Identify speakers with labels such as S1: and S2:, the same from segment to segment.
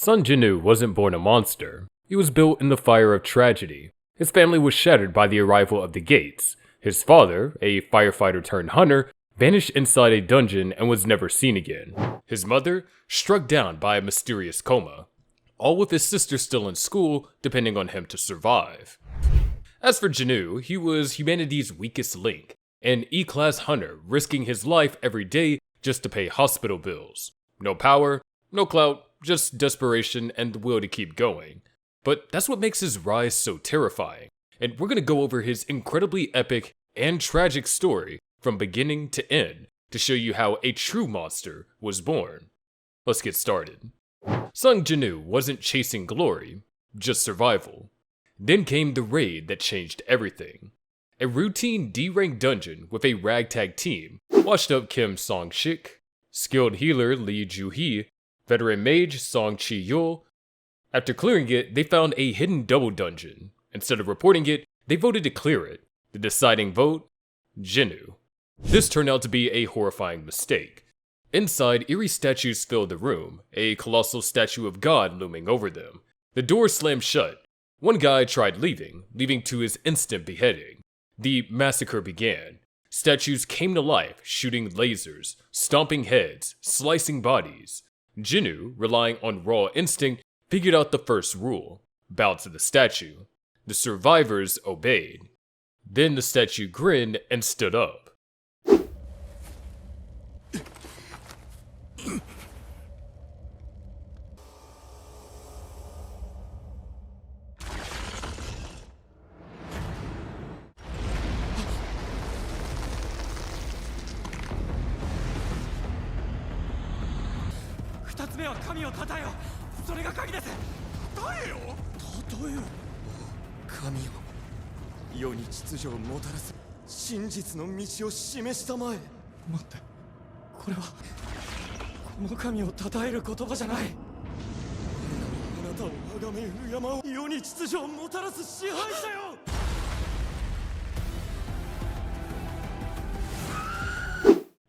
S1: Sung Jinwoo wasn't born a monster. He was built in the fire of tragedy. His family was shattered by the arrival of the Gates. His father, a firefighter turned hunter, vanished inside a dungeon and was never seen again. His mother, struck down by a mysterious coma. All with his sister still in school, depending on him to survive. As for Jinwoo, he was humanity's weakest link, an E-class hunter risking his life every day just to pay hospital bills. No power, no clout, just desperation and the will to keep going. But that's what makes his rise so terrifying, and we're gonna go over his incredibly epic and tragic story from beginning to end to show you how a true monster was born. Let's get started. Sung Jinwoo wasn't chasing glory, just survival. Then came the raid that changed everything. A routine D-rank dungeon with a ragtag team, washed up Kim Song-shik, skilled healer Lee Joo-hee, veteran mage Song Chi-yeol. After clearing it, they found a hidden double dungeon. Instead of reporting it, they voted to clear it. The deciding vote? Jinwoo. This turned out to be a horrifying mistake. Inside, eerie statues filled the room, a colossal statue of God looming over them. The door slammed shut. One guy tried leaving to his instant beheading. The massacre began. Statues came to life, shooting lasers, stomping heads, slicing bodies. Jinwoo, relying on raw instinct, figured out the first rule: bow to the statue. The survivors obeyed. Then the statue grinned and stood up.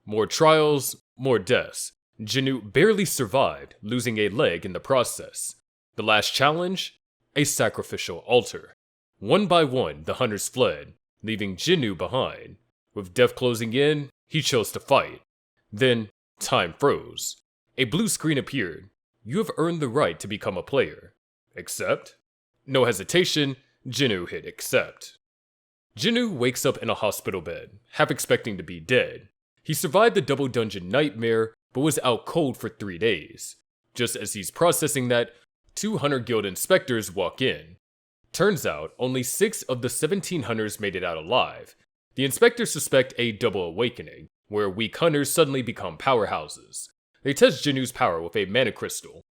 S1: More trials, more deaths. Jinwoo barely survived, losing a leg in the process. The last challenge? A sacrificial altar. One by one, the hunters fled, leaving Jinwoo behind. With death closing in, he chose to fight. Then, time froze. A blue screen appeared. You have earned the right to become a player. Accept? No hesitation, Jinwoo hit accept. Jinwoo wakes up in a hospital bed, half expecting to be dead. He survived the double dungeon nightmare, but was out cold for 3 days. Just as he's processing that, 2 Hunter Guild inspectors walk in. Turns out, only 6 of the 17 hunters made it out alive. The inspectors suspect a double awakening, where weak hunters suddenly become powerhouses. They test Jinwoo's power with a mana crystal.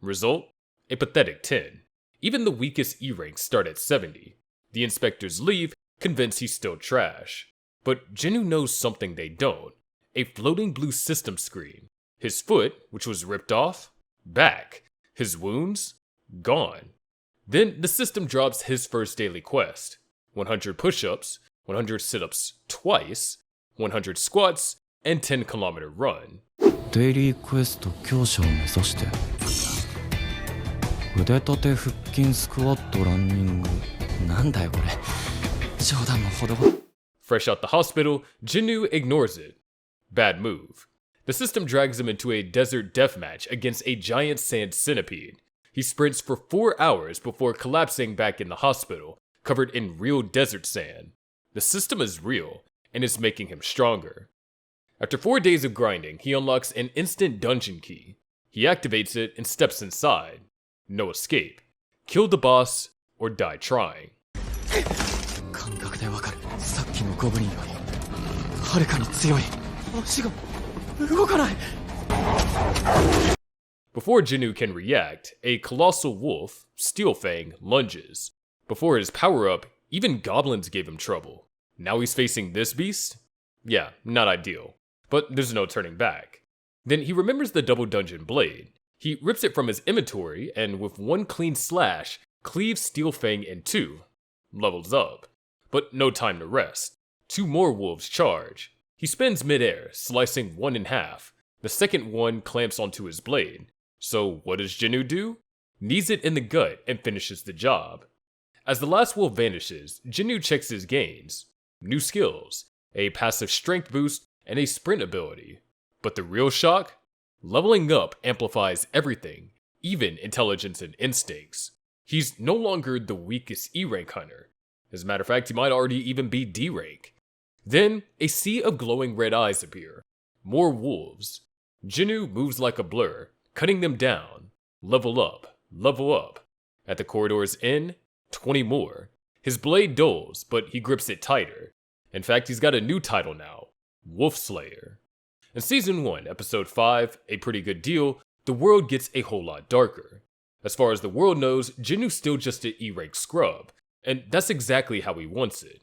S1: Result? A pathetic 10. Even the weakest E-ranks start at 70. The inspectors leave, convinced he's still trash. But Jinwoo knows something they don't. A floating blue system screen. His foot, which was ripped off, back. His wounds, gone. Then the system drops his first daily quest. 100 push-ups, 100 sit-ups twice, 100 squats, and 10-kilometer run.
S2: デイリークエスト強者を目指して腕立て腹筋スクワットランニングなんだよこれ冗談のほど
S1: Fresh out the hospital, Jinwoo ignores it. Bad move. The system drags him into a desert deathmatch against a giant sand centipede. He sprints for 4 hours before collapsing back in the hospital, covered in real desert sand. The system is real, and it's making him stronger. After 4 days of grinding, he unlocks an instant dungeon key. He activates it and steps inside. No escape. Kill the boss, or die trying.
S2: 感覚でわかるさっきのゴブリンよりはるかに強い足が動かない
S1: Before Jinwoo can react, a colossal wolf, Steelfang, lunges. Before his power-up, even goblins gave him trouble. Now he's facing this beast? Yeah, not ideal. But there's no turning back. Then he remembers the double dungeon blade. He rips it from his inventory and with one clean slash, cleaves Steelfang in 2. Levels up. But no time to rest. 2 more wolves charge. He spins midair, slicing one in half. The second one clamps onto his blade. So what does Jinwoo do? knees it in the gut, and finishes the job. As the last wolf vanishes, Jinwoo checks his gains. New skills, a passive strength boost, and a sprint ability. But the real shock? Leveling up amplifies everything, even intelligence and instincts. He's no longer the weakest E-rank hunter. As a matter of fact, he might already even be D-rank. Then, a sea of glowing red eyes appear. More wolves. Jinwoo moves like a blur, cutting them down. Level up, level up. At the corridor's end, 20 more. His blade dulls, but he grips it tighter. In fact, he's got a new title now, Wolf Slayer. In Season 1, Episode 5, A Pretty Good Deal, the world gets a whole lot darker. As far as the world knows, Jinwoo's still just an E-rank scrub, and that's exactly how he wants it.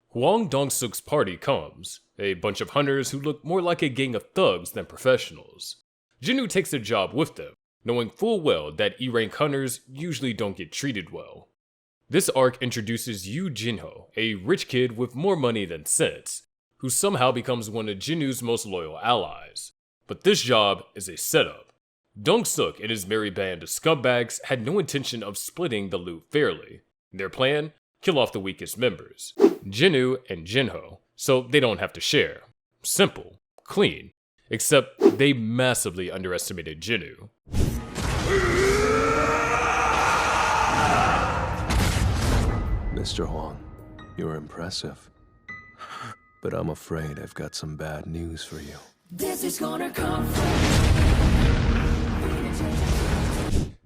S1: Hwang Dong-suk's party comes, a bunch of hunters who look more like a gang of thugs than professionals. Jinwoo takes a job with them, knowing full well that E-rank hunters usually don't get treated well. This arc introduces Yoo Jinho, a rich kid with more money than sense, who somehow becomes one of Jinwoo's most loyal allies. But this job is a setup. Dong-suk and his merry band of scumbags had no intention of splitting the loot fairly. Their plan? Kill off the weakest members, Jinwoo and Jinho, so they don't have to share. Simple, clean, except they massively underestimated Jinwoo.
S3: Mr. Huang, you're impressive. But I'm afraid I've got some bad news for you.
S4: This is gonna come from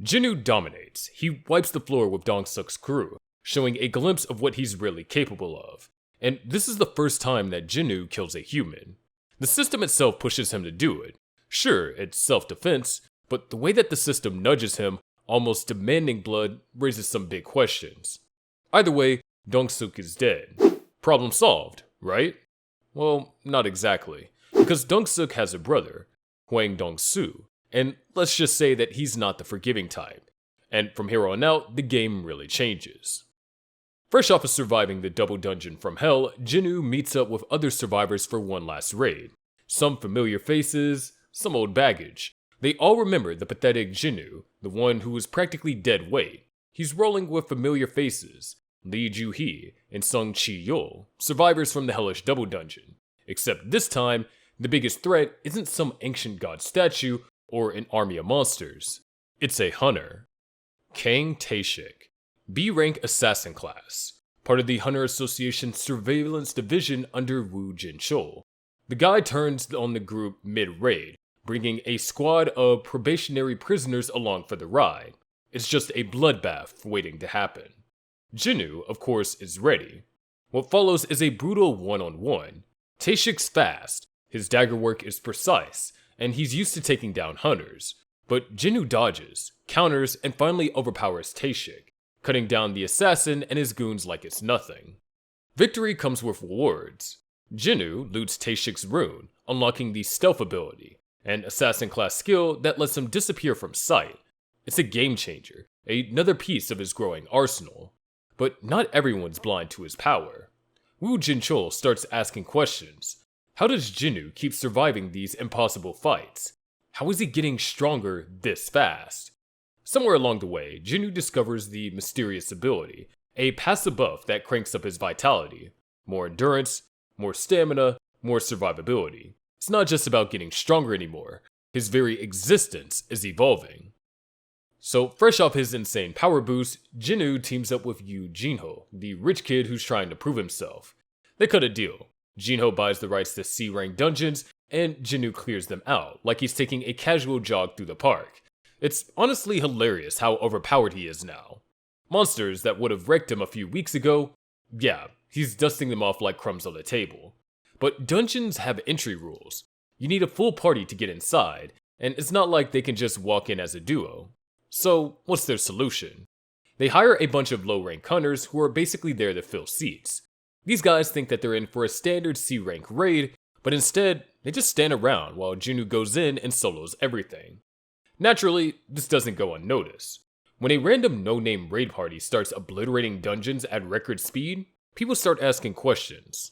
S1: Jinwoo dominates. He wipes the floor with Dong-suk's crew, showing a glimpse of what he's really capable of. And this is the first time that Jinwoo kills a human. The system itself pushes him to do it. Sure, it's self-defense, but the way that the system nudges him, almost demanding blood, raises some big questions. Either way, Dong-suk is dead. Problem solved, right? Well, not exactly, because Dong-suk has a brother, Hwang Dong-soo, and let's just say that he's not the forgiving type. And from here on out, the game really changes. Fresh off of surviving the double dungeon from hell, Jinwoo meets up with other survivors for one last raid. Some familiar faces, some old baggage. They all remember the pathetic Jinwoo, the one who was practically dead weight. He's rolling with familiar faces, Lee Ju-hee and Sung Chi-yeol, survivors from the hellish double dungeon. Except this time, the biggest threat isn't some ancient god statue or an army of monsters. It's a hunter. Kang Tae-shik, B-rank assassin class, part of the Hunter Association's surveillance division under Woo Jin-chul. The guy turns on the group mid-raid, bringing a squad of probationary prisoners along for the ride. It's just a bloodbath waiting to happen. Jinwoo, of course, is ready. What follows is a brutal one-on-one. Tae-shik's fast, his dagger work is precise, and he's used to taking down hunters. But Jinwoo dodges, counters, and finally overpowers Tae-shik, cutting down the assassin and his goons like it's nothing. Victory comes with rewards. Jinwoo loots Tae-shik's rune, unlocking the stealth ability, an assassin class skill that lets him disappear from sight. It's a game changer, another piece of his growing arsenal. But not everyone's blind to his power. Woo Jin-chul starts asking questions. How does Jinwoo keep surviving these impossible fights? How is he getting stronger this fast? Somewhere along the way, Jinwoo discovers the mysterious ability, a passive buff that cranks up his vitality. More endurance, more stamina, more survivability. It's not just about getting stronger anymore. His very existence is evolving. So, fresh off his insane power boost, Jinwoo teams up with Yoo Jinho, the rich kid who's trying to prove himself. They cut a deal. Jinho buys the rights to C-rank dungeons, and Jinwoo clears them out, like he's taking a casual jog through the park. It's honestly hilarious how overpowered he is now. Monsters that would have wrecked him a few weeks ago, yeah, he's dusting them off like crumbs on the table. But dungeons have entry rules. You need a full party to get inside, and it's not like they can just walk in as a duo. So, what's their solution? They hire a bunch of low-rank hunters who are basically there to fill seats. These guys think that they're in for a standard C-rank raid, but instead, they just stand around while Jinwoo goes in and solos everything. Naturally, this doesn't go unnoticed. When a random no-name raid party starts obliterating dungeons at record speed, people start asking questions.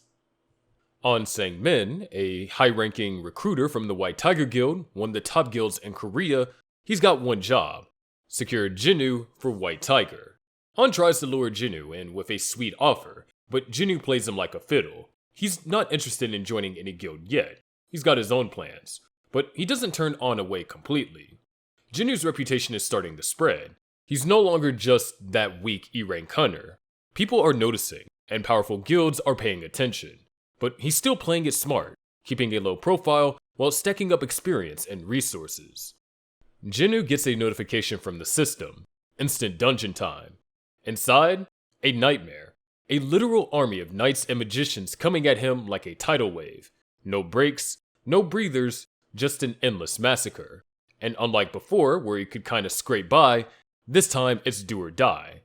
S1: On Sang-min, a high-ranking recruiter from the White Tiger Guild, one of the top guilds in Korea, he's got one job: Secure Jinwoo for White Tiger. Han tries to lure Jinwoo in with a sweet offer, but Jinwoo plays him like a fiddle. He's not interested in joining any guild yet. He's got his own plans, but he doesn't turn Han away completely. Jinwoo's reputation is starting to spread. He's no longer just that weak E-rank hunter. People are noticing, and powerful guilds are paying attention. But he's still playing it smart, keeping a low profile while stacking up experience and resources. Jinwoo gets a notification from the system. Instant dungeon time. Inside, a nightmare. A literal army of knights and magicians coming at him like a tidal wave. No breaks, no breathers, just an endless massacre. And unlike before, where he could kinda scrape by, this time it's do or die.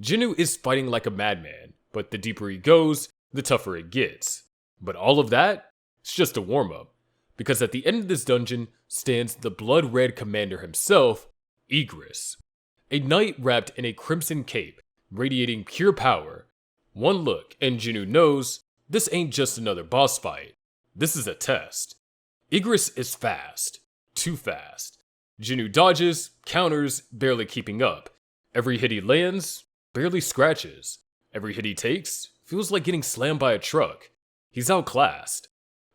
S1: Jinwoo is fighting like a madman, but the deeper he goes, the tougher it gets. But all of that, it's just a warm-up. Because at the end of this dungeon stands the blood-red commander himself, Igris. A knight wrapped in a crimson cape, radiating pure power. One look and Jinwoo knows this ain't just another boss fight. This is a test. Igris is fast. Too fast. Jinwoo dodges, counters, barely keeping up. Every hit he lands, barely scratches. Every hit he takes, feels like getting slammed by a truck. He's outclassed.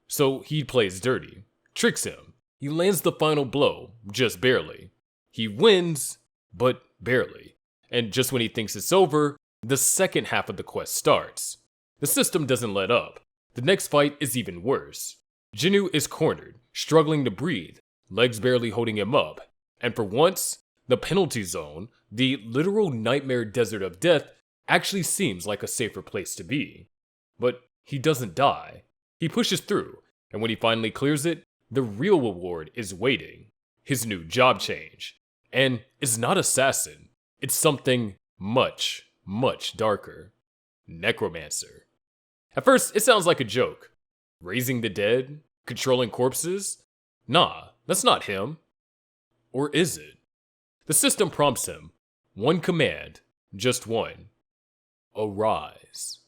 S1: So he plays dirty. Tricks him. He lands the final blow, just barely. He wins, but barely. And just when he thinks it's over, the second half of the quest starts. The system doesn't let up. The next fight is even worse. Jinwoo is cornered, struggling to breathe, legs barely holding him up. And for once, the penalty zone, the literal nightmare desert of death, actually seems like a safer place to be. But he doesn't die. He pushes through, and when he finally clears it, the real reward is waiting. His new job change. And it's not assassin. It's something much, much darker. Necromancer. At first, it sounds like a joke. Raising the dead? Controlling corpses? Nah, that's not him. Or is it? The system prompts him. One command. Just one. Arise.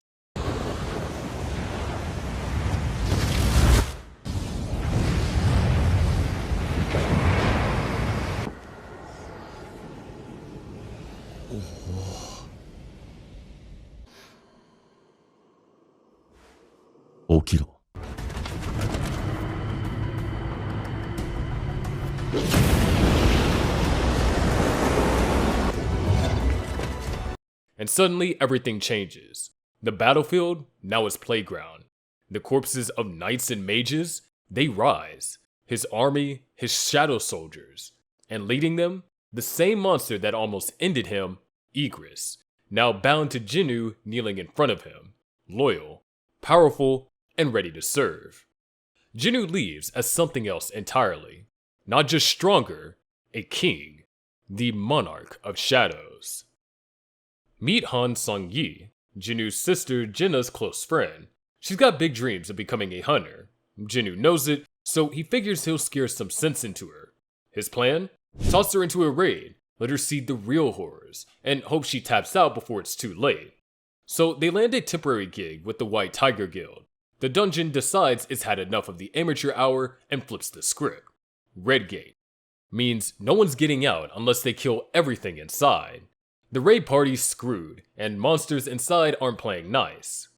S1: And suddenly everything changes. The battlefield now is playground. The corpses of knights and mages, they rise. His army, his shadow soldiers. And leading them, the same monster that almost ended him, Igris, now bound to Jinwoo kneeling in front of him, loyal, powerful, and ready to serve. Jinwoo leaves as something else entirely. Not just stronger, a king, the monarch of shadows. Meet Han Sung-yi, Jinwoo's sister Jinna's close friend. She's got big dreams of becoming a hunter. Jinwoo knows it, so he figures he'll scare some sense into her. His plan? Toss her into a raid, let her see the real horrors, and hope she taps out before it's too late. So they land a temporary gig with the White Tiger Guild. The dungeon decides it's had enough of the amateur hour and flips the script. Red Gate. Means no one's getting out unless they kill everything inside. The raid party's screwed, and monsters inside aren't playing nice.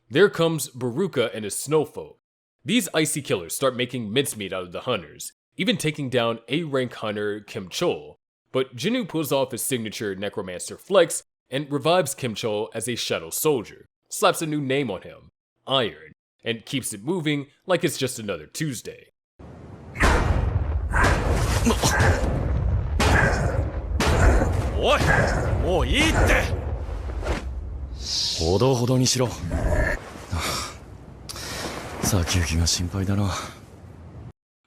S1: There comes Baruka and his snowfolk. These icy killers start making mincemeat out of the hunters, even taking down A-rank hunter Kim Chol. But Jinwoo pulls off his signature necromancer flex and revives Kim Chol as a shadow soldier, slaps a new name on him, Iron, and keeps it moving like it's just another Tuesday.
S2: おいもういいってほどほどにしろ先行きが心配だな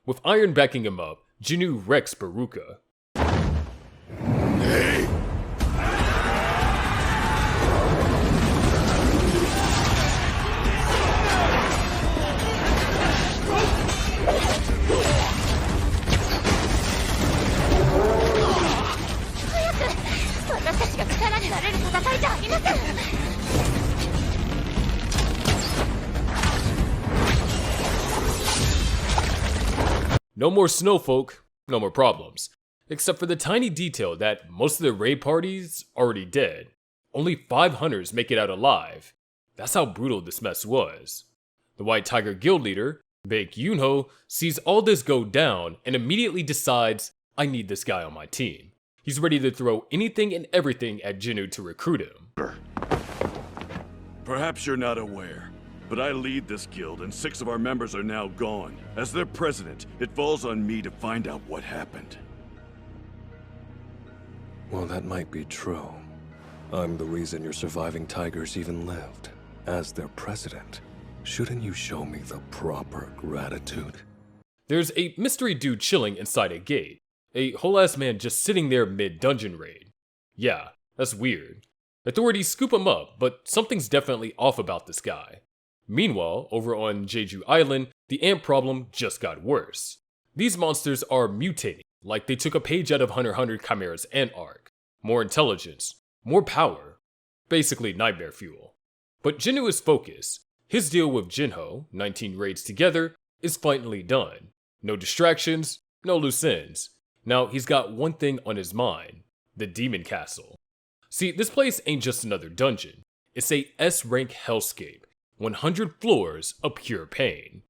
S1: With Iron backing him up, Jinwoo wrecks Baruka. No more snowfolk, no more problems. except for the tiny detail that most of the raid parties already dead. Only 5 hunters make it out alive. That's how brutal this mess was. The White Tiger Guild leader, Baek Yoonho, sees all this go down and immediately decides, I need this guy on my team. He's ready to throw anything and everything at Jinwoo to recruit him.
S5: Perhaps you're not aware, but I lead this guild and 6 of our members are now gone. As their president, it falls on me to find out what happened.
S3: Well, that might be true. I'm the reason your surviving tigers even lived. As their president, shouldn't you show me the proper gratitude?
S1: There's a mystery dude chilling inside a gate. A whole-ass man just sitting there mid-dungeon raid. Yeah, that's weird. Authorities scoop him up, but something's definitely off about this guy. Meanwhile, over on Jeju Island, the ant problem just got worse. These monsters are mutating, like they took a page out of Hunter x Hunter Chimera's ant arc. More intelligence, more power. Basically nightmare fuel. But Jinwoo is focused. His deal with Jinho, 19 raids together, is finally done. No distractions, no loose ends. Now he's got one thing on his mind, the Demon Castle. See, this place ain't just another dungeon. It's a S-rank hellscape, 100 floors of pure pain.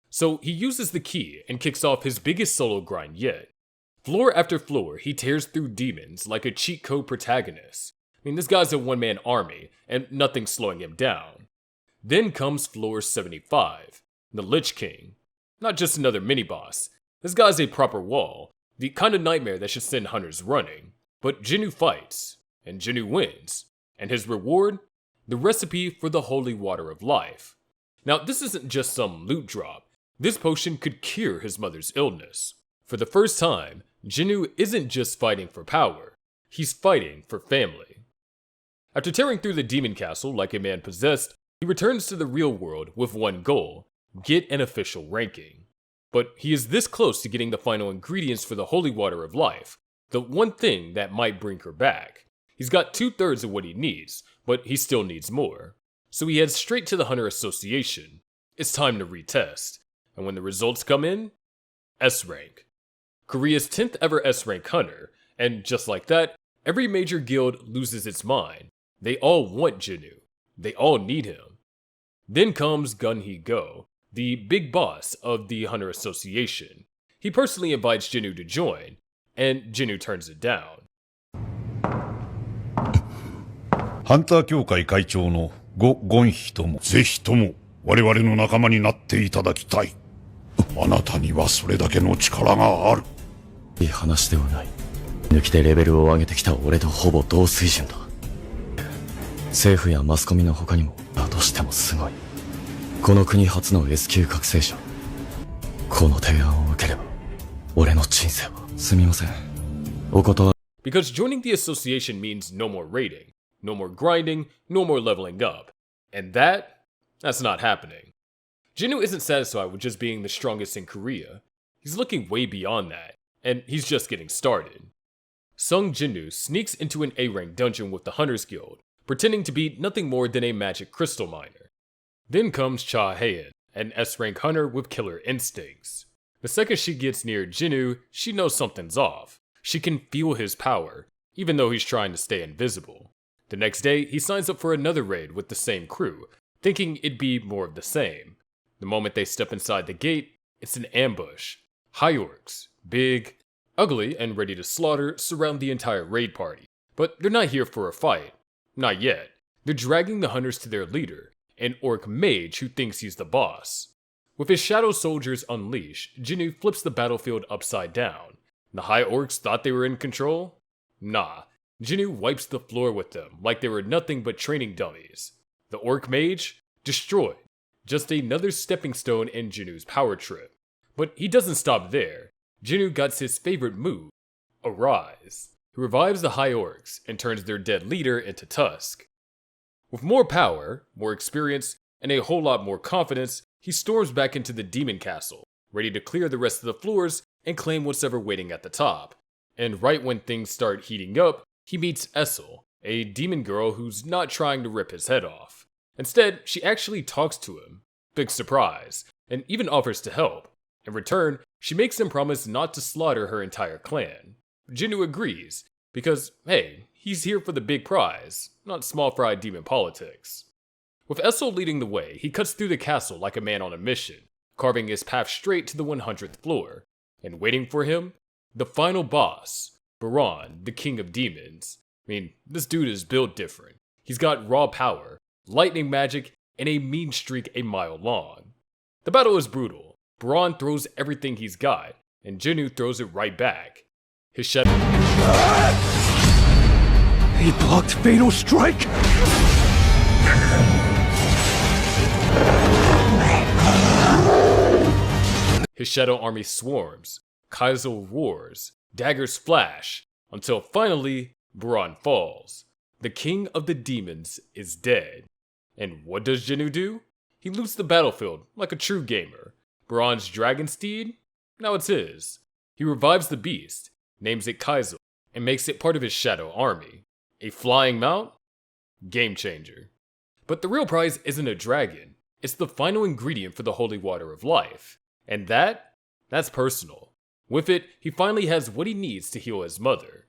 S1: So he uses the key and kicks off his biggest solo grind yet. Floor after floor, he tears through demons like a cheat code protagonist. I mean, this guy's a one-man army, and nothing's slowing him down. Then comes floor 75, the Lich King. Not just another mini-boss. This guy's a proper wall, the kind of nightmare that should send hunters running. But Jinwoo fights, and Jinwoo wins. And his reward? The recipe for the holy water of life. Now, this isn't just some loot drop. This potion could cure his mother's illness. For the first time, Jinwoo isn't just fighting for power. He's fighting for family. After tearing through the demon castle like a man possessed, he returns to the real world with one goal: get an official ranking. But he is this close to getting the final ingredients for the holy water of life, the one thing that might bring her back. He's got 2/3 of what he needs, but he still needs more. So he heads straight to the Hunter Association. It's time to retest. And when the results come in, S rank. Korea's 10th ever S rank hunter, and just like that, every major guild loses its mind. They all want Jinwoo. They all need him. Then comes Gun-hee Go, the big boss of the Hunter Association. He personally invites Jinwoo to join, and Jinwoo turns it down.
S6: ハンター協会会長のゴンヒともぜひとも我々の仲間になっていただきたい。あなたにはそれだけの力がある。
S2: いい話ではない。抜きでレベルを上げてきた俺とほぼ同水準だ。政府やマスコミの他にもだとしてもすごい。この国初の S 級覚醒者。この提案を受ければ俺の人生はすみません。お断り。
S1: Because joining the association means no more raiding, no more grinding, no more leveling up. And that's not happening. Jinwoo isn't satisfied with just being the strongest in Korea. He's looking way beyond that, and he's just getting started. Sung Jinwoo sneaks into an A-rank dungeon with the Hunters Guild, pretending to be nothing more than a magic crystal miner. Then comes Cha Haein, an S-rank hunter with killer instincts. The second she gets near Jinwoo, she knows something's off. She can feel his power, even though he's trying to stay invisible. The next day, he signs up for another raid with the same crew, thinking it'd be more of the same. The moment they step inside the gate, it's an ambush. High orcs, big, ugly, and ready to slaughter, surround the entire raid party. But they're not here for a fight. Not yet. They're dragging the hunters to their leader, an orc mage who thinks he's the boss. With his shadow soldiers unleashed, Jinwoo flips the battlefield upside down. The high orcs thought they were in control? Nah. Jinwoo wipes the floor with them like they were nothing but training dummies. The orc mage? Destroyed. Just another stepping stone in Jinwoo's power trip. But he doesn't stop there. Jinwoo got his favorite move, Arise. He revives the high orcs and turns their dead leader into Tusk. With more power, more experience, and a whole lot more confidence, he storms back into the demon castle, ready to clear the rest of the floors and claim what's ever waiting at the top. And right when things start heating up, he meets Essel, a demon girl who's not trying to rip his head off. Instead, she actually talks to him, big surprise, and even offers to help. In return, she makes him promise not to slaughter her entire clan. Jinwoo agrees, because, hey, he's here for the big prize, not small fry demon politics. With Essel leading the way, he cuts through the castle like a man on a mission, carving his path straight to the 100th floor. And waiting for him, the final boss, Baran, the king of demons. I mean, this dude is built different. He's got raw power, lightning magic, and a mean streak a mile long. The battle is brutal. Baran throws everything he's got, and Jinwoo throws it right back. His shadow...
S3: He blocked Fatal Strike!
S1: His shadow army swarms, Kaisel roars, daggers flash, until finally, Baran falls. The king of the demons is dead. And what does Jinwoo do? He loots the battlefield like a true gamer. Baran's dragon steed? Now it's his. He revives the beast, names it Kaisel, and makes it part of his shadow army. A flying mount? Game changer. But the real prize isn't a dragon. It's the final ingredient for the holy water of life. And that's personal. With it, he finally has what he needs to heal his mother.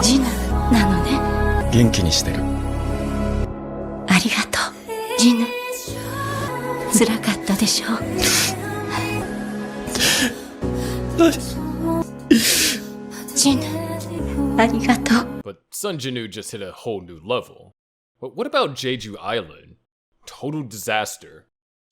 S7: Jin なのね。
S2: 元気にしてる。
S7: ありがとう、ジン。辛かったでしょう。ジン、ありがとう。
S1: But Sung Jinwoo just hit a whole new level. But what about Jeju Island? Total disaster.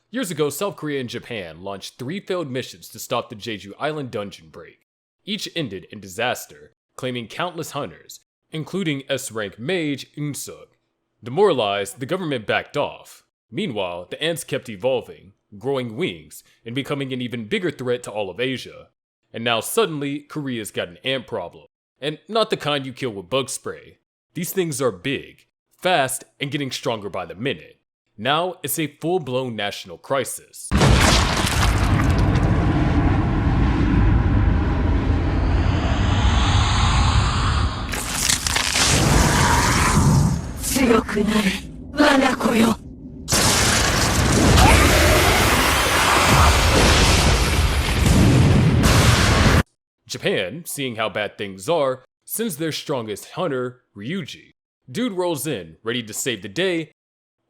S1: Years ago, South Korea and Japan launched 3 failed missions to stop the Jeju Island dungeon break. Each ended in disaster, claiming countless hunters, including S-rank mage Eun-suk. Demoralized, the government backed off. Meanwhile, the ants kept evolving, growing wings, and becoming an even bigger threat to all of Asia. And now suddenly, Korea's got an ant problem. And not the kind you kill with bug spray. These things are big, fast, and getting stronger by the minute. Now it's a full-blown national crisis. Japan, seeing how bad things are, sends their strongest hunter, Ryuji. Dude rolls in, ready to save the day,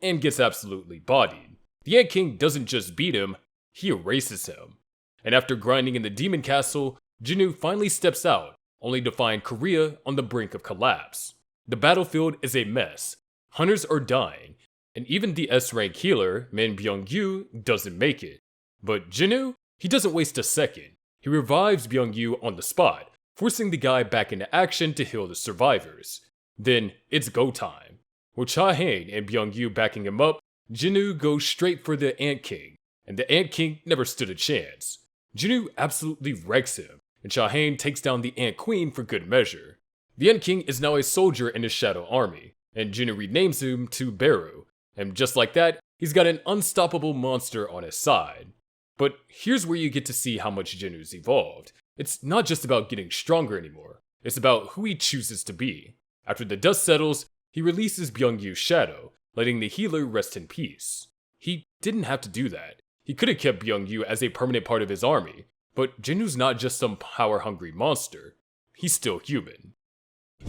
S1: and gets absolutely bodied. The Ant King doesn't just beat him, he erases him. And after grinding in the demon castle, Jinwoo finally steps out, only to find Korea on the brink of collapse. The battlefield is a mess, hunters are dying, and even the S-rank healer, Min Byung-gyu, doesn't make it. But Jinwoo? He doesn't waste a second. He revives Byung-gyu on the spot, forcing the guy back into action to heal the survivors. Then, it's go time. With Cha-hae and Byung-gyu backing him up, Jinwoo goes straight for the Ant King, and the Ant King never stood a chance. Jinwoo absolutely wrecks him, and Cha-hae takes down the Ant Queen for good measure. The Ant King is now a soldier in his shadow army, and Jinwoo renames him to Beru, and just like that, he's got an unstoppable monster on his side. But here's where you get to see how much Jinwoo's evolved. It's not just about getting stronger anymore, it's about who he chooses to be. After the dust settles, he releases Byung-gyu's shadow, letting the healer rest in peace. He didn't have to do that. He could have kept Byung-gyu as a permanent part of his army, but Jinwoo's not just some power-hungry monster. He's still human.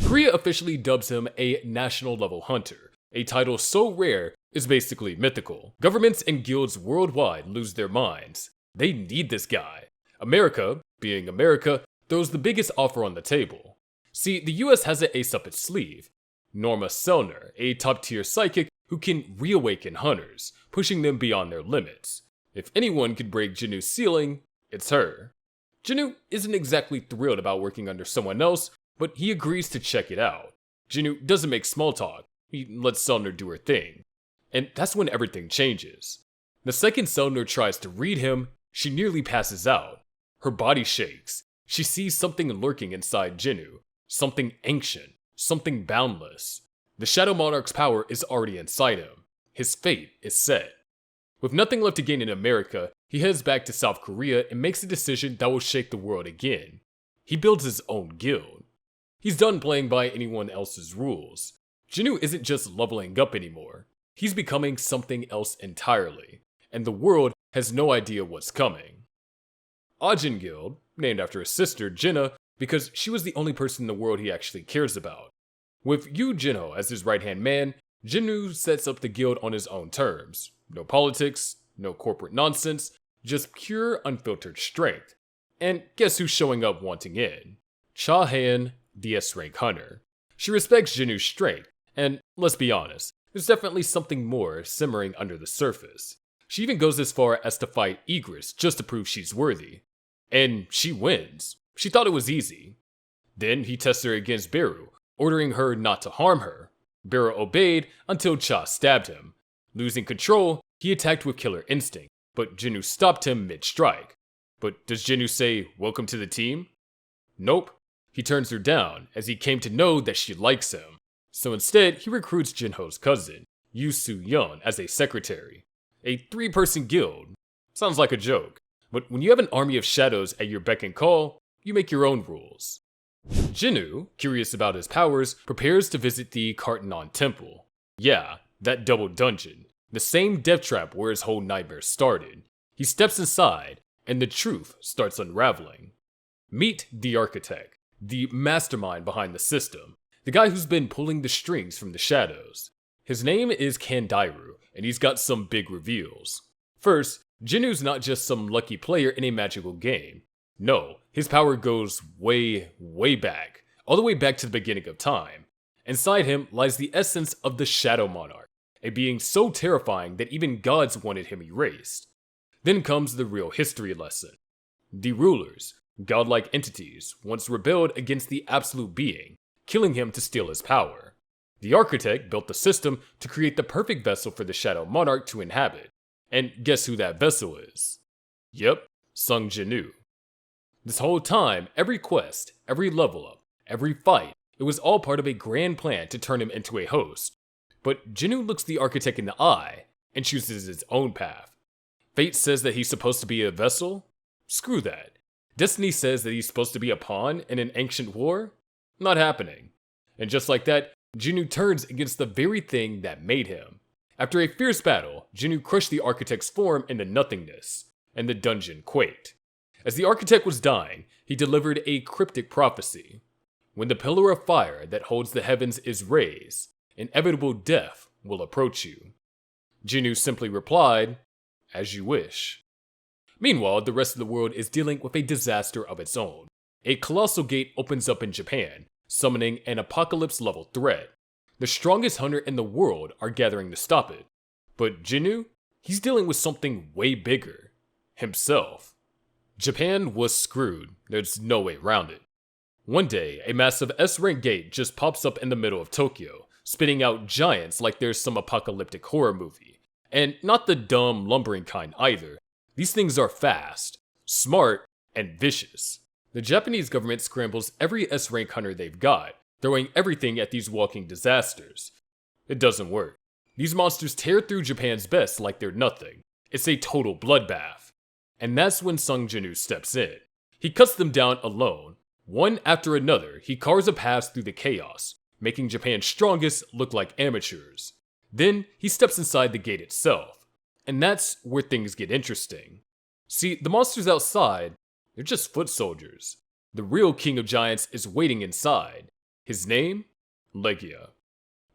S1: Korea officially dubs him a national-level hunter, a title so rare it's basically mythical. Governments and guilds worldwide lose their minds. They need this guy. America, being America, throws the biggest offer on the table. See, the US has an ace up its sleeve. Norma Selner, a top-tier psychic who can reawaken hunters, pushing them beyond their limits. If anyone could break Jinwoo's ceiling, it's her. Jinwoo isn't exactly thrilled about working under someone else, but he agrees to check it out. Jinwoo doesn't make small talk, he lets Selner do her thing. And that's when everything changes. The second Selner tries to read him, she nearly passes out. Her body shakes. She sees something lurking inside Jinwoo, something ancient, something boundless. The Shadow Monarch's power is already inside him. His fate is set. With nothing left to gain in America, he heads back to South Korea and makes a decision that will shake the world again. He builds his own guild. He's done playing by anyone else's rules. Jinwoo isn't just leveling up anymore. He's becoming something else entirely, and the world has no idea what's coming. Ajin Guild, named after his sister Jinna, because she was the only person in the world he actually cares about. With Yu Jinho as his right-hand man, Jinwoo sets up the guild on his own terms. No politics, no corporate nonsense, just pure unfiltered strength. And guess who's showing up wanting in? Cha Han, the S-rank hunter. She respects Jinwoo's strength, and let's be honest, there's definitely something more simmering under the surface. She even goes as far as to fight Igris just to prove she's worthy. And she wins. She thought it was easy. Then he tests her against Beru, ordering her not to harm her. Beru obeyed until Cha stabbed him. Losing control, he attacked with killer instinct, but Jinwoo stopped him mid-strike. But does Jinwoo say, "Welcome to the team"? Nope. He turns her down, as he came to know that she likes him. So instead, he recruits Jinho's cousin, Yu Soo-yeon, as a secretary. A 3-person guild. Sounds like a joke. But when you have an army of shadows at your beck and call, you make your own rules. Jinwoo, curious about his powers, prepares to visit the Kartanon Temple. Yeah, that double dungeon. The same death trap where his whole nightmare started. He steps inside, and the truth starts unraveling. Meet the architect, the mastermind behind the system, the guy who's been pulling the strings from the shadows. His name is Kandairu, and he's got some big reveals. First, Jinwoo's not just some lucky player in a magical game. No, his power goes way, way back, all the way back to the beginning of time. Inside him lies the essence of the Shadow Monarch, a being so terrifying that even gods wanted him erased. Then comes the real history lesson. The rulers, godlike entities, once rebelled against the absolute being, killing him to steal his power. The architect built the system to create the perfect vessel for the Shadow Monarch to inhabit. And guess who that vessel is? Yep, Sung Jinwoo. This whole time, every quest, every level up, every fight, it was all part of a grand plan to turn him into a host. But Jinwoo looks the architect in the eye and chooses his own path. Fate says that he's supposed to be a vessel? Screw that. Destiny says that he's supposed to be a pawn in an ancient war? Not happening. And just like that, Jinwoo turns against the very thing that made him. After a fierce battle, Jinwoo crushed the architect's form into nothingness, and the dungeon quaked. As the architect was dying, he delivered a cryptic prophecy. When the pillar of fire that holds the heavens is raised, inevitable death will approach you. Jinwoo simply replied, "As you wish." Meanwhile, the rest of the world is dealing with a disaster of its own. A colossal gate opens up in Japan, summoning an apocalypse-level threat. The strongest hunter in the world are gathering to stop it. But Jinwoo, he's dealing with something way bigger. Himself. Japan was screwed. There's no way around it. One day, a massive S-rank gate just pops up in the middle of Tokyo, spitting out giants like there's some apocalyptic horror movie. And not the dumb, lumbering kind either. These things are fast, smart, and vicious. The Japanese government scrambles every S-rank hunter they've got, throwing everything at these walking disasters. It doesn't work. These monsters tear through Japan's best like they're nothing. It's a total bloodbath. And that's when Sung Jinwoo steps in. He cuts them down alone. One after another, he carves a path through the chaos, making Japan's strongest look like amateurs. Then, he steps inside the gate itself. And that's where things get interesting. See, the monsters outside, they're just foot soldiers. The real king of giants is waiting inside. His name? Legia.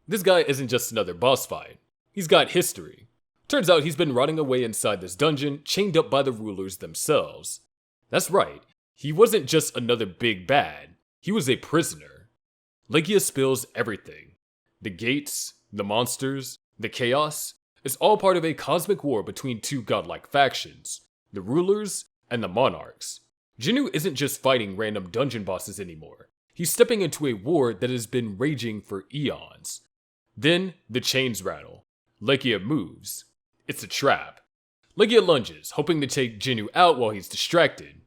S1: This guy isn't just another boss fight. He's got history. Turns out he's been rotting away inside this dungeon, chained up by the rulers themselves. That's right, he wasn't just another big bad. He was a prisoner. Legia spills everything. The gates, the monsters, the chaos. It's all part of a cosmic war between two godlike factions. The rulers and the monarchs. Jinwoo isn't just fighting random dungeon bosses anymore. He's stepping into a war that has been raging for eons. Then, the chains rattle. Legia moves. It's a trap. Legia lunges, hoping to take Jinwoo out while he's distracted.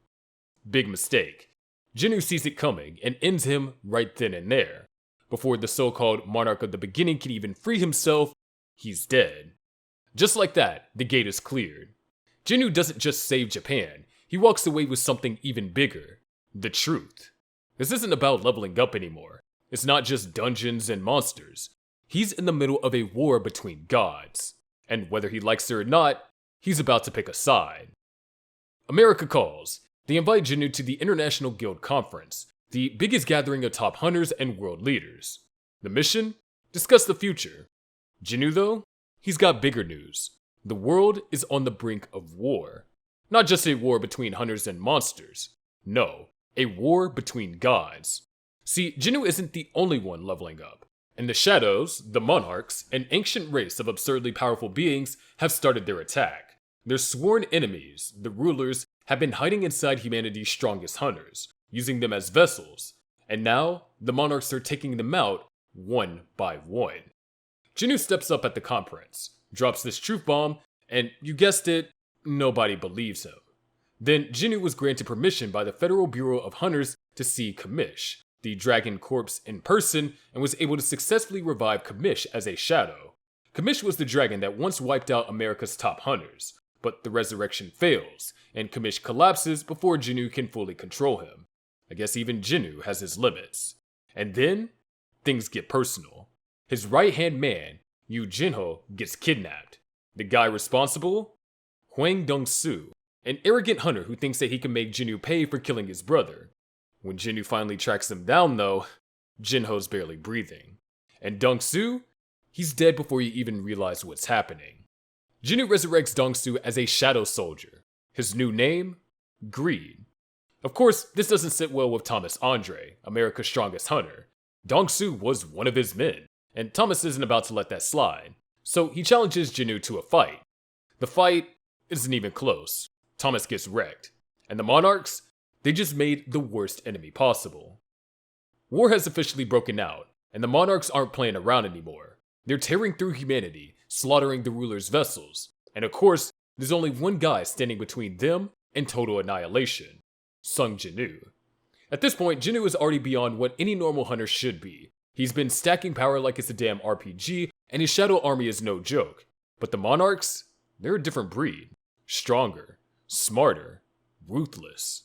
S1: Big mistake. Jinwoo sees it coming and ends him right then and there. Before the so-called Monarch of the Beginning can even free himself, he's dead. Just like that, the gate is cleared. Jinwoo doesn't just save Japan, he walks away with something even bigger. The truth. This isn't about leveling up anymore. It's not just dungeons and monsters. He's in the middle of a war between gods. And whether he likes it or not, he's about to pick a side. America calls. They invite Jinwoo to the International Guild Conference, the biggest gathering of top hunters and world leaders. The mission? Discuss the future. Jinwoo, though, he's got bigger news. The world is on the brink of war. Not just a war between hunters and monsters. No, a war between gods. See, Jinwoo isn't the only one leveling up. In the shadows, the Monarchs, an ancient race of absurdly powerful beings, have started their attack. Their sworn enemies, the rulers, have been hiding inside humanity's strongest hunters, using them as vessels, and now the Monarchs are taking them out one by one. Jinwoo steps up at the conference, drops this truth bomb, and you guessed it, nobody believes him. Then Jinwoo was granted permission by the Federal Bureau of Hunters to see Kamish, the dragon corpse, in person, and was able to successfully revive Kamish as a shadow. Kamish was the dragon that once wiped out America's top hunters, but the resurrection fails, and Kamish collapses before Jinwoo can fully control him. I guess even Jinwoo has his limits. And then, things get personal. His right-hand man, Yoo Jinho, gets kidnapped. The guy responsible? Hwang Dong-soo, an arrogant hunter who thinks that he can make Jinwoo pay for killing his brother. When Jinwoo finally tracks him down, though, Jinho's barely breathing. And Dong-soo? He's dead before you even realize what's happening. Jinwoo resurrects Dong-soo as a shadow soldier. His new name? Greed. Of course, this doesn't sit well with Thomas Andre, America's strongest hunter. Dong-soo was one of his men, and Thomas isn't about to let that slide. So he challenges Jinwoo to a fight. The fight isn't even close. Thomas gets wrecked. And the Monarchs? They just made the worst enemy possible. War has officially broken out, and the Monarchs aren't playing around anymore. They're tearing through humanity, slaughtering the ruler's vessels. And of course, there's only one guy standing between them and total annihilation. Sung Jinwoo. At this point, Jinwoo is already beyond what any normal hunter should be. He's been stacking power like it's a damn RPG, and his shadow army is no joke. But the Monarchs? They're a different breed. Stronger, smarter, ruthless.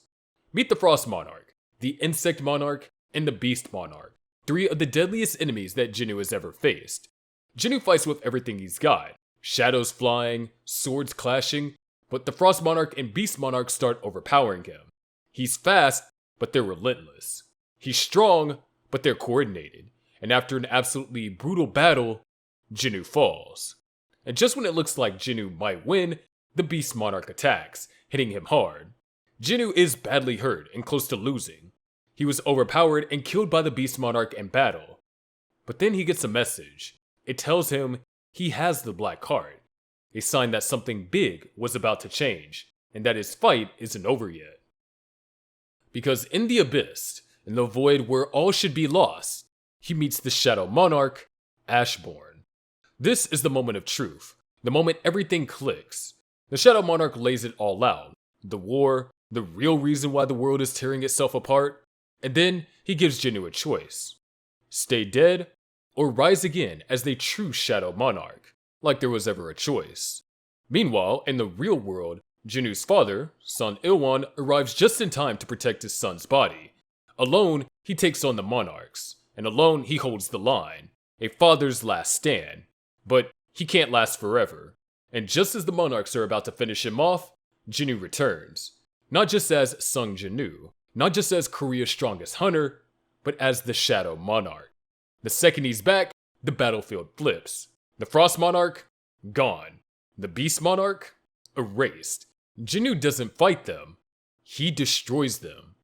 S1: Meet the Frost Monarch, the Insect Monarch, and the Beast Monarch, three of the deadliest enemies that Jinwoo has ever faced. Jinwoo fights with everything he's got, shadows flying, swords clashing, but the Frost Monarch and Beast Monarch start overpowering him. He's fast, but they're relentless. He's strong, but they're coordinated. And after an absolutely brutal battle, Jinwoo falls. And just when it looks like Jinwoo might win, the Beast Monarch attacks, hitting him hard. Jinwoo is badly hurt and close to losing. He was overpowered and killed by the Beast Monarch in battle. But then he gets a message. It tells him he has the Black Heart, a sign that something big was about to change, and that his fight isn't over yet. Because in the abyss, in the void where all should be lost, he meets the Shadow Monarch, Ashborn. This is the moment of truth, the moment everything clicks. The Shadow Monarch lays it all out, the war, the real reason why the world is tearing itself apart, and then he gives Jinwoo a choice. Stay dead, or rise again as the true Shadow Monarch, like there was ever a choice. Meanwhile, in the real world, Jinwoo's father, Son Il-won, arrives just in time to protect his son's body. Alone, he takes on the Monarchs, and alone he holds the line, a father's last stand. But he can't last forever, and just as the Monarchs are about to finish him off, Jinwoo returns. Not just as Sung Jinwoo, not just as Korea's strongest hunter, but as the Shadow Monarch. The second he's back, the battlefield flips. The Frost Monarch, gone. The Beast Monarch, erased. Jinwoo doesn't fight them, he destroys them.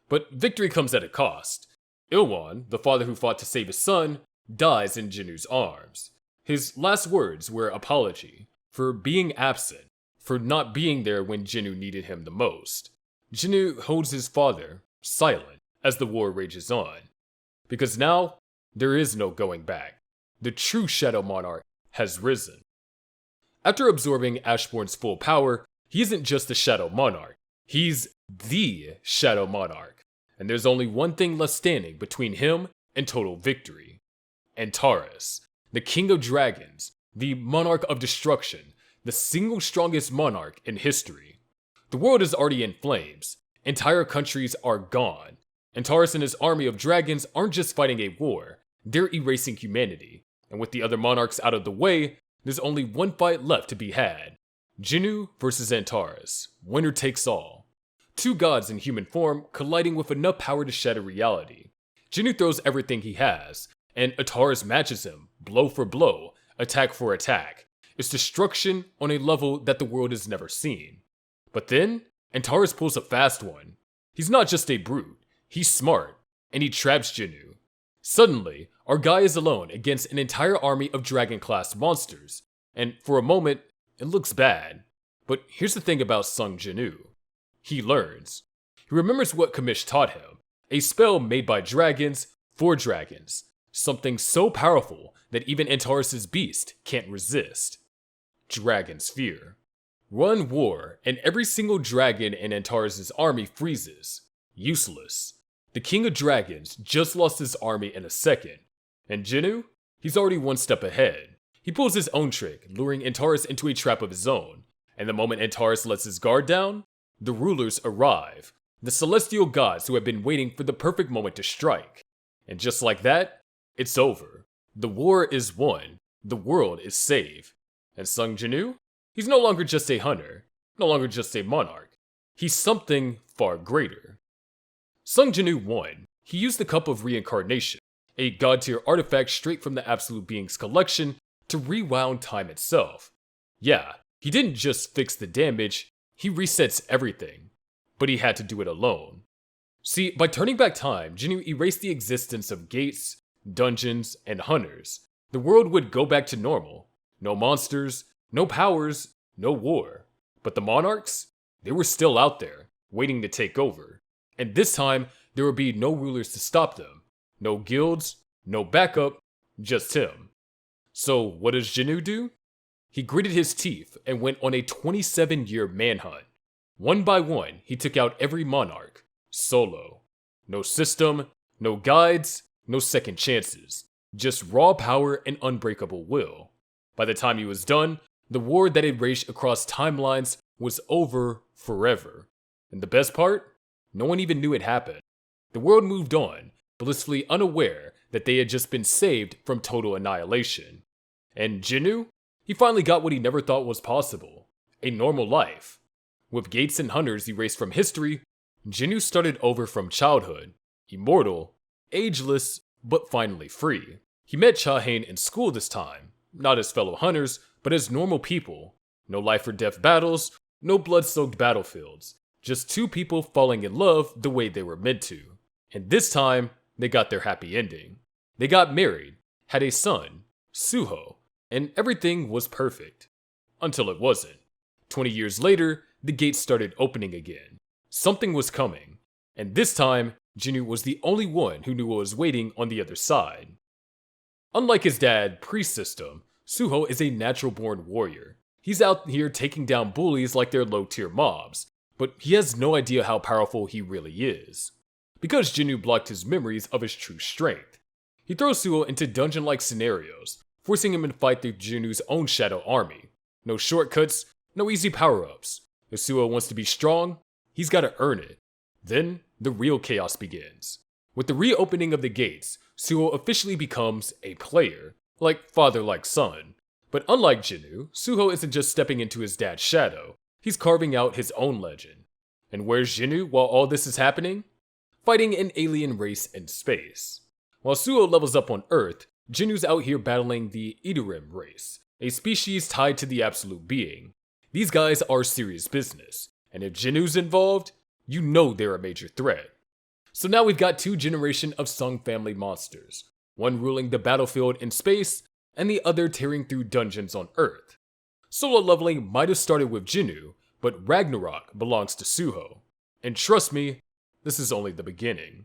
S1: But victory comes at a cost. Il-won, the father who fought to save his son, dies in Jinwoo's arms. His last words were apology for being absent, for not being there when Jinwoo needed him the most. Jinwoo holds his father, silent, as the war rages on. Because now, there is no going back. The true Shadow Monarch has risen. After absorbing Ashborn's full power, he isn't just the Shadow Monarch, he's the Shadow Monarch. And there's only one thing left standing between him and total victory. Antares, the King of Dragons, the Monarch of Destruction, the single strongest monarch in history. The world is already in flames, entire countries are gone, Antares and his army of dragons aren't just fighting a war, they're erasing humanity. And with the other monarchs out of the way, there's only one fight left to be had. Jinwoo versus Antares. Winner takes all. Two gods in human form colliding with enough power to shatter reality. Jinwoo throws everything he has, and Antares matches him, blow for blow, attack for attack. It's destruction on a level that the world has never seen. But then, Antares pulls a fast one. He's not just a brute, he's smart, and he traps Jinwoo. Suddenly, our guy is alone against an entire army of dragon-class monsters, and for a moment, it looks bad. But here's the thing about Sung Jinwoo. He learns. He remembers what Kamish taught him, a spell made by dragons for dragons, something so powerful that even Antares' beast can't resist. Dragon's Fear. Run war, and every single dragon in Antares' army freezes. Useless. The King of Dragons just lost his army in a second, and Jinwoo? He's already one step ahead. He pulls his own trick, luring Antares into a trap of his own, and the moment Antares lets his guard down, the rulers arrive, the celestial gods who have been waiting for the perfect moment to strike. And just like that, it's over. The war is won, the world is saved. And Sung Jinwoo? He's no longer just a hunter, no longer just a monarch. He's something far greater. Sung Jinwoo won. He used the Cup of Reincarnation, a god-tier artifact straight from the Absolute Being's collection, to rewound time itself. Yeah, he didn't just fix the damage, he resets everything. But he had to do it alone. See, by turning back time, Jinwoo erased the existence of gates, dungeons, and hunters. The world would go back to normal. No monsters, no powers, no war. But the monarchs? They were still out there, waiting to take over. And this time, there would be no rulers to stop them. No guilds, no backup, just him. So what does Jinwoo do? He gritted his teeth and went on a 27-year manhunt. One by one, he took out every monarch, solo. No system, no guides, no second chances. Just raw power and unbreakable will. By the time he was done, the war that had raged across timelines was over forever. And the best part? No one even knew it happened. The world moved on, blissfully unaware that they had just been saved from total annihilation. And Jinwoo? He finally got what he never thought was possible. A normal life. With gates and hunters erased from history, Jinwoo started over from childhood. Immortal, ageless, but finally free. He met Cha-Hain in school this time. Not as fellow hunters, but as normal people. No life or death battles, no blood-soaked battlefields. Just two people falling in love the way they were meant to. And this time, they got their happy ending. They got married, had a son, Suho, and everything was perfect. Until it wasn't. 20 years later, the gates started opening again. Something was coming. And this time, Jinwoo was the only one who knew what was waiting on the other side. Unlike his dad, Priest System, Suho is a natural-born warrior. He's out here taking down bullies like they're low-tier mobs, but he has no idea how powerful he really is. Because Jinwoo blocked his memories of his true strength. He throws Suho into dungeon-like scenarios, forcing him to fight through Jinwoo's own shadow army. No shortcuts, no easy power-ups. If Suho wants to be strong, he's gotta earn it. Then, the real chaos begins. With the reopening of the gates, Suho officially becomes a player, like father like son. But unlike Jinwoo, Suho isn't just stepping into his dad's shadow, he's carving out his own legend. And where's Jinwoo while all this is happening? Fighting an alien race in space. While Suho levels up on Earth, Jinwoo's out here battling the Igris race, a species tied to the Absolute Being. These guys are serious business, and if Jinwoo's involved, you know they're a major threat. So now we've got two generations of Sung family monsters, one ruling the battlefield in space, and the other tearing through dungeons on Earth. Solo leveling might have started with Jinwoo, but Ragnarok belongs to Suho. And trust me, this is only the beginning.